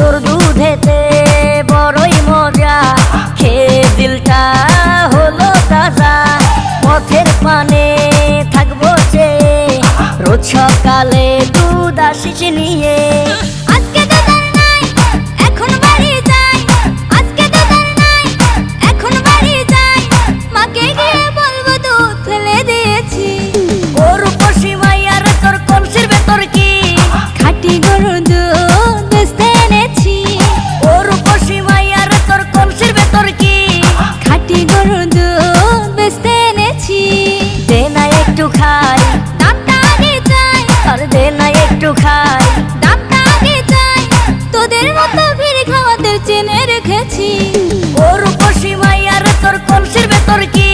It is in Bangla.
তোর দুধেতে বড়ই মজা, খেয়ে দিলটা হলো তাজা। পথের পানে থাকবো চেয়ে, রোজ সকালে দুধ আসিস নিয়ে। আজকে দুধ আর নাই, এখন বাড়ি যাই। আজকে দুধ আর নাই, এখন বাড়ি যাই। মাকে গিয়ে বলবো দুধ ফেলে দিয়েছি। গরু পশি মাইয়ার তোর কলসির ভেতর কি? খাঁটি গরুর দুধ বেচতে এনেছি। গরু পশি মাইয়ার তোর কলসির ভেতর কি? খাঁটি গরুর দুধ বেচতে এনেছি। দে না একটু খাই, দামটা আগে চাই, আর দে না একটু খাই। দামটা আগে চাই। তোদের মতো ভিড় খাওয়াতে চেনে রেখেছি। গরু পশি মাইয়ার তোর কলসির ভেতর কি?